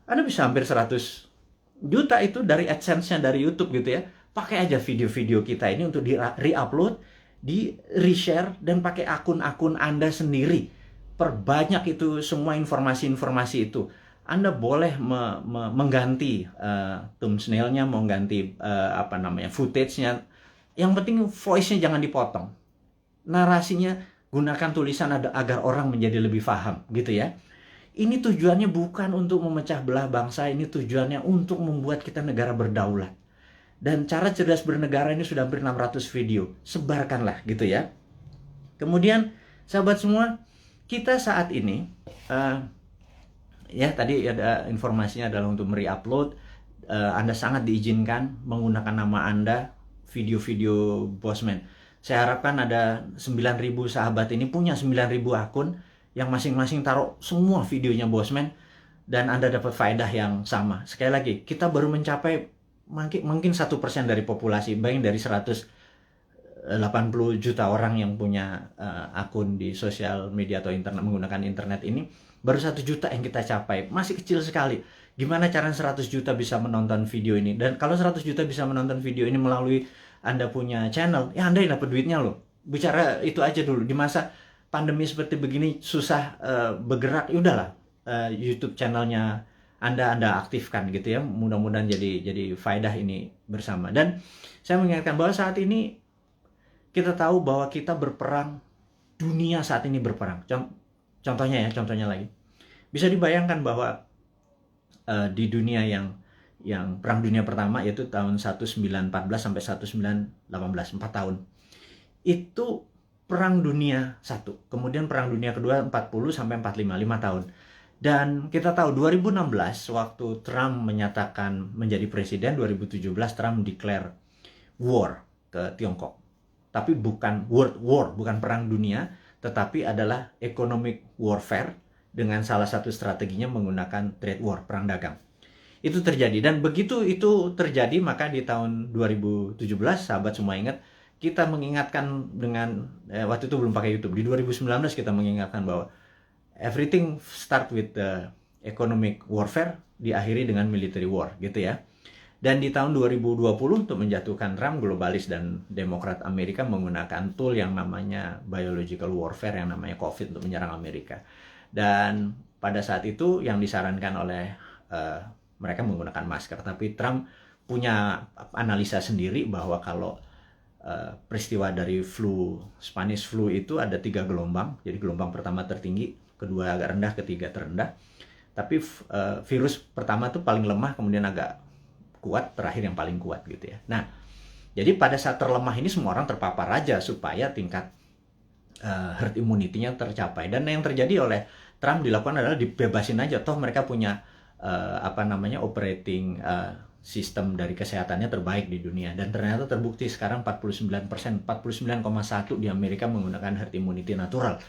Speaker 1: Anda bisa hampir 100 juta itu dari AdSense-nya dari YouTube gitu ya. Pakai aja video-video kita ini untuk di re-upload, di reshare, dan pakai akun-akun Anda sendiri. Perbanyak itu semua informasi-informasi itu. Anda boleh mengganti thumbnail-nya, mengganti footage-nya. Yang penting voice-nya jangan dipotong. Narasinya gunakan tulisan agar orang menjadi lebih paham gitu ya. Ini tujuannya bukan untuk memecah belah bangsa, ini tujuannya untuk membuat kita negara berdaulat. Dan cara cerdas bernegara ini sudah hampir 600 video. Sebarkanlah gitu ya. Kemudian sahabat semua, kita saat ini ya tadi ada informasinya adalah untuk re-upload. Anda sangat diizinkan menggunakan nama Anda, video-video Bosman. Saya harapkan ada 9.000 sahabat ini punya 9.000 akun yang masing-masing taruh semua videonya Bosman, dan Anda dapat faedah yang sama. Sekali lagi, kita baru mencapai mungkin 1% dari populasi. Bayangin dari 180 juta orang yang punya akun di sosial media atau internet, menggunakan internet ini, baru 1 juta yang kita capai. Masih kecil sekali. Gimana cara 100 juta bisa menonton video ini? Dan kalau 100 juta bisa menonton video ini melalui Anda punya channel, ya Anda yang dapat duitnya loh. Bicara itu aja dulu. Di masa pandemi seperti begini, susah bergerak, ya udahlah, YouTube channelnya Anda aktifkan gitu ya. Mudah-mudahan jadi faedah ini bersama. Dan saya mengingatkan bahwa saat ini kita tahu bahwa kita berperang, dunia saat ini berperang. Contohnya lagi, bisa dibayangkan bahwa di dunia yang perang dunia pertama, yaitu tahun 1914 sampai 1918, 4 tahun, itu perang dunia 1. Kemudian perang dunia kedua 40 sampai 45, 5 tahun. Dan kita tahu 2016 waktu Trump menyatakan menjadi presiden, 2017 Trump declare war ke Tiongkok. Tapi bukan world war, bukan perang dunia, tetapi adalah economic warfare, dengan salah satu strateginya menggunakan trade war, perang dagang. Itu terjadi, dan begitu itu terjadi, maka di tahun 2017, sahabat semua ingat, kita mengingatkan dengan, waktu itu belum pakai YouTube, di 2019 kita mengingatkan bahwa everything start with the economic warfare, diakhiri dengan military war, gitu ya. Dan di tahun 2020 untuk menjatuhkan Trump, globalis dan Demokrat Amerika menggunakan tool yang namanya biological warfare, yang namanya COVID, untuk menyerang Amerika. Dan pada saat itu yang disarankan oleh mereka menggunakan masker. Tapi Trump punya analisa sendiri bahwa kalau peristiwa dari Spanish flu itu ada 3 gelombang. Jadi gelombang pertama tertinggi, kedua agak rendah, ketiga terendah. Tapi virus pertama itu paling lemah, kemudian agak kuat, terakhir yang paling kuat gitu ya. Nah, jadi pada saat terlemah ini semua orang terpapar aja supaya tingkat herd immunity-nya tercapai. Dan yang terjadi oleh Trump dilakukan adalah dibebasin aja, toh mereka punya operating sistem dari kesehatannya terbaik di dunia. Dan ternyata terbukti sekarang 49%, 49,1% di Amerika menggunakan herd immunity natural.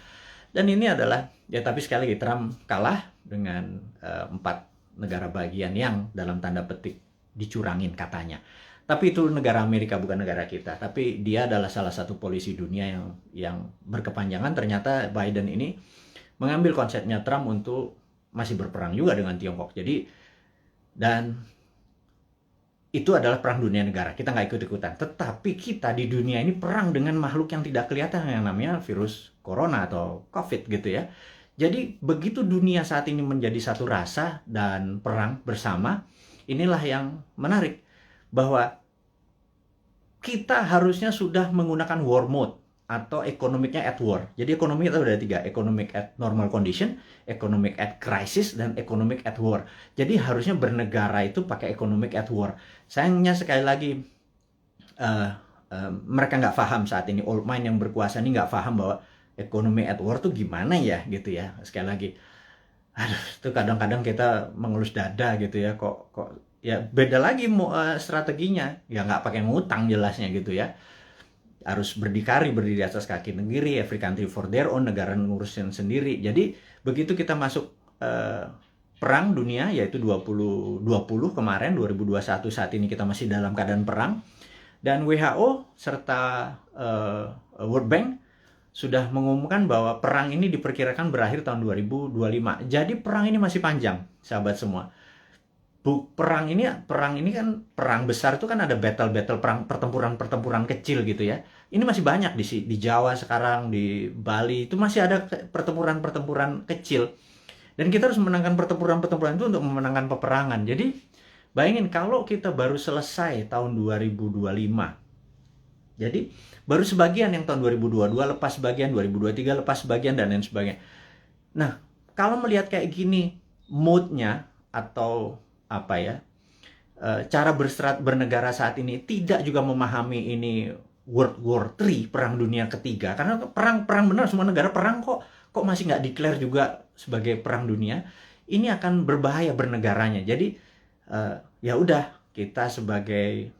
Speaker 1: Dan ini adalah, ya tapi sekali lagi Trump kalah dengan 4 negara bagian yang dalam tanda petik dicurangin katanya. Tapi itu negara Amerika, bukan negara kita. Tapi dia adalah salah satu polisi dunia yang berkepanjangan. Ternyata Biden ini mengambil konsepnya Trump untuk masih berperang juga dengan Tiongkok. Jadi, dan itu adalah perang dunia negara. Kita nggak ikut-ikutan. Tetapi kita di dunia ini perang dengan makhluk yang tidak kelihatan, yang namanya virus corona atau COVID gitu ya. Jadi begitu dunia saat ini menjadi satu rasa dan perang bersama, inilah yang menarik. Bahwa kita harusnya sudah menggunakan war mode atau economicnya at war. Jadi ekonomi itu ada 3, economic at normal condition, economic at crisis, dan economic at war. Jadi harusnya bernegara itu pakai economic at war. Sayangnya sekali lagi mereka nggak paham saat ini, old mind yang berkuasa ini nggak paham bahwa economic at war tuh gimana ya gitu ya. Sekali lagi, aduh, itu kadang-kadang kita mengelus dada gitu ya, kok ya beda lagi strateginya, ya nggak pakai ngutang jelasnya gitu ya, harus berdikari, berdiri atas kaki sendiri, every country for their own, negara ngurusin sendiri. Jadi begitu kita masuk perang dunia, yaitu 2020 kemarin, 2021 saat ini kita masih dalam keadaan perang, dan WHO serta World Bank sudah mengumumkan bahwa perang ini diperkirakan berakhir tahun 2025. Jadi perang ini masih panjang, sahabat semua. Perang ini kan perang besar itu kan ada battle perang, pertempuran kecil gitu ya. Ini masih banyak di Jawa sekarang, di Bali itu masih ada pertempuran kecil. Dan kita harus memenangkan pertempuran itu untuk memenangkan peperangan. Jadi bayangin kalau kita baru selesai tahun 2025. Jadi baru sebagian yang tahun 2022 lepas sebagian, 2023 lepas sebagian, dan lain sebagainya. Nah, kalau melihat kayak gini, mood-nya atau apa ya, cara bernegara saat ini tidak juga memahami ini World War III, perang dunia ketiga, karena perang benar, semua negara perang kok masih nggak declare juga sebagai perang dunia. Ini akan berbahaya bernegaranya. Jadi ya udah, kita sebagai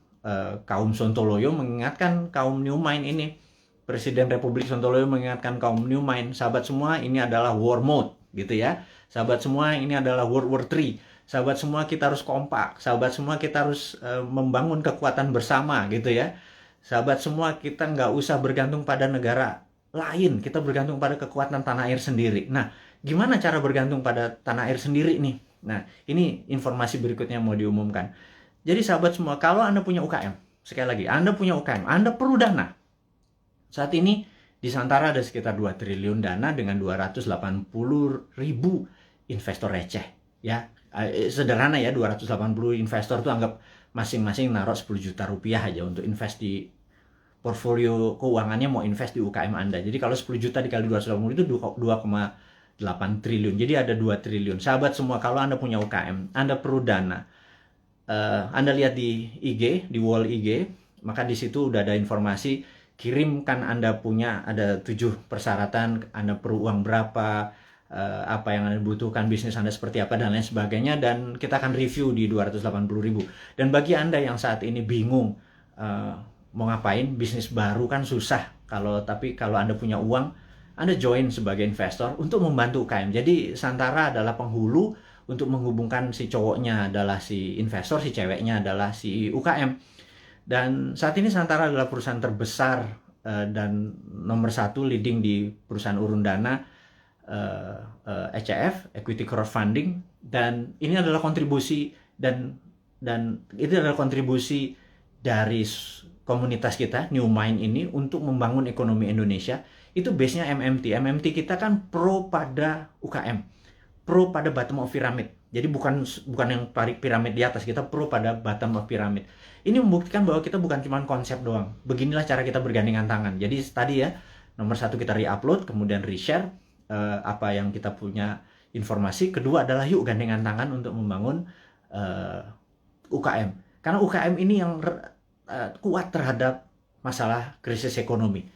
Speaker 1: kaum Sontoloyo mengingatkan kaum New Mind ini, Presiden Republik Sontoloyo mengingatkan kaum New Mind, sahabat semua, ini adalah war mode gitu ya. Sahabat semua, ini adalah World War III. Sahabat semua, kita harus kompak. Sahabat semua, kita harus membangun kekuatan bersama gitu ya. Sahabat semua, kita nggak usah bergantung pada negara lain. Kita bergantung pada kekuatan tanah air sendiri. Nah, gimana cara bergantung pada tanah air sendiri nih? Nah, ini informasi berikutnya mau diumumkan. Jadi sahabat semua, kalau Anda punya UKM, sekali lagi, Anda punya UKM, Anda perlu dana. Saat ini di Santara ada sekitar 2 triliun dana dengan 280.000 investor receh ya. Sederhana ya, 280 investor tuh anggap masing-masing naruh 10 juta rupiah aja untuk invest di portfolio keuangannya, mau invest di UKM Anda. Jadi kalau 10 juta dikali 280 itu 2,8 triliun. Jadi ada 2 triliun. Sahabat semua, kalau Anda punya UKM, Anda perlu dana. Anda lihat di IG, di wall IG, maka di situ udah ada informasi, kirimkan Anda punya, ada 7 persyaratan, Anda perlu uang berapa, apa yang Anda butuhkan, bisnis Anda seperti apa, dan lain sebagainya, dan kita akan review di 280.000. Dan bagi Anda yang saat ini bingung mau ngapain, bisnis baru kan susah, tapi kalau Anda punya uang, Anda join sebagai investor untuk membantu UKM. Jadi Santara adalah penghulu untuk menghubungkan si cowoknya adalah si investor, si ceweknya adalah si UKM. Dan saat ini Santara adalah perusahaan terbesar dan nomor 1 leading di perusahaan urun dana ECF, Equity Crowdfunding, dan ini adalah kontribusi dan itu adalah kontribusi dari komunitas kita New Mind ini untuk membangun ekonomi Indonesia. Itu base-nya MMT. MMT kita kan pro pada UKM, pro pada bottom of pyramid. Jadi bukan yang piramid di atas, kita pro pada bottom of pyramid. Ini membuktikan bahwa kita bukan cuma konsep doang. Beginilah cara kita bergandengan tangan. Jadi tadi ya, nomor 1 kita re-upload, kemudian re-share apa yang kita punya informasi. Kedua adalah yuk gandengan tangan untuk membangun UKM. Karena UKM ini yang kuat terhadap masalah krisis ekonomi.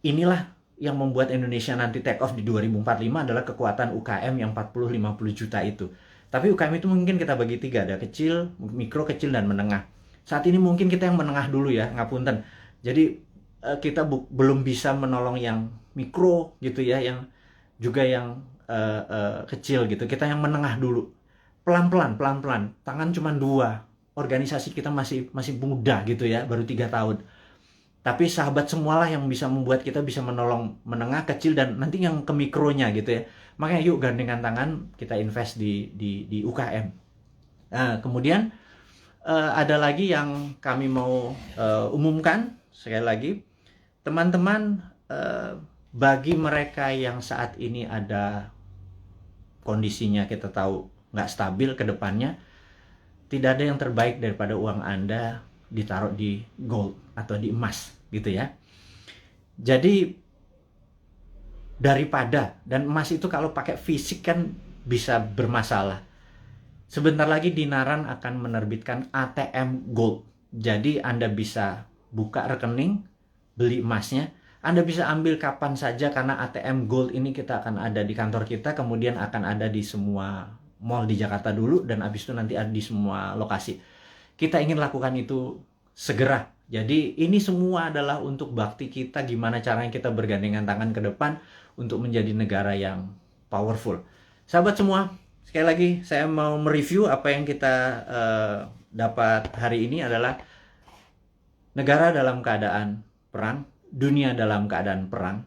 Speaker 1: Inilah yang membuat Indonesia nanti take off di 2045 adalah kekuatan UKM yang 40-50 juta itu. Tapi UKM itu mungkin kita bagi 3, ada kecil, mikro, kecil, dan menengah. Saat ini mungkin kita yang menengah dulu ya, ngapunten. Jadi kita belum bisa menolong yang mikro gitu ya, yang juga yang kecil gitu. Kita yang menengah dulu. Pelan-pelan. Tangan cuma 2. Organisasi kita masih muda gitu ya, baru 3 tahun. Tapi sahabat semualah yang bisa membuat kita bisa menolong menengah, kecil, dan nanti yang ke mikronya gitu ya. Makanya yuk gandengan tangan, kita invest di UKM. Nah, kemudian ada lagi yang kami mau umumkan sekali lagi, teman-teman, bagi mereka yang saat ini ada kondisinya kita tahu nggak stabil ke depannya, tidak ada yang terbaik daripada uang Anda ditaruh di gold atau di emas gitu ya. Jadi daripada, dan emas itu kalau pakai fisik kan bisa bermasalah. Sebentar lagi Dinaran akan menerbitkan ATM Gold. Jadi Anda bisa buka rekening, beli emasnya. Anda bisa ambil kapan saja karena ATM Gold ini kita akan ada di kantor kita, kemudian akan ada di semua mall di Jakarta dulu, dan habis itu nanti ada di semua lokasi. Kita ingin lakukan itu segera. Jadi ini semua adalah untuk bakti kita, gimana caranya kita bergandengan tangan ke depan untuk menjadi negara yang powerful. Sahabat semua, sekali lagi saya mau mereview apa yang kita dapat hari ini adalah negara dalam keadaan perang, dunia dalam keadaan perang.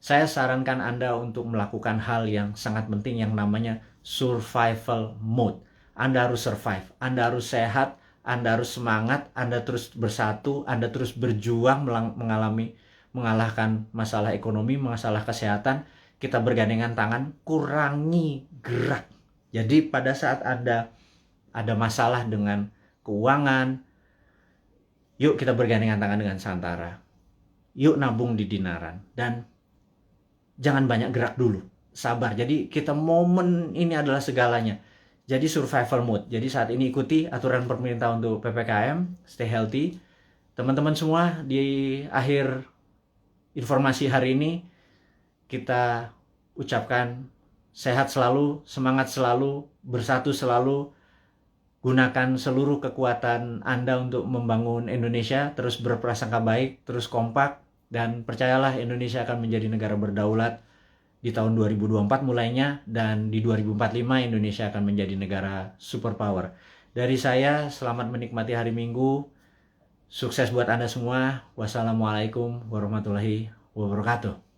Speaker 1: Saya sarankan Anda untuk melakukan hal yang sangat penting yang namanya survival mode. Anda harus survive, Anda harus sehat, Anda harus semangat, Anda terus bersatu, Anda terus berjuang mengalahkan masalah ekonomi, masalah kesehatan. Kita bergandengan tangan, kurangi gerak. Jadi pada saat Anda ada masalah dengan keuangan, yuk kita bergandengan tangan dengan Santara. Yuk nabung di Dinaran. Dan jangan banyak gerak dulu. Sabar. Jadi kita momen ini adalah segalanya. Jadi survival mode. Jadi saat ini ikuti aturan pemerintah untuk PPKM. Stay healthy. Teman-teman semua, di akhir informasi hari ini kita ucapkan sehat selalu, semangat selalu, bersatu selalu. Gunakan seluruh kekuatan Anda untuk membangun Indonesia, terus berprasangka baik, terus kompak, dan percayalah Indonesia akan menjadi negara berdaulat di tahun 2024 mulainya, dan di 2045 Indonesia akan menjadi negara superpower. Dari saya, selamat menikmati hari Minggu. Sukses buat Anda semua. Wassalamualaikum warahmatullahi wabarakatuh.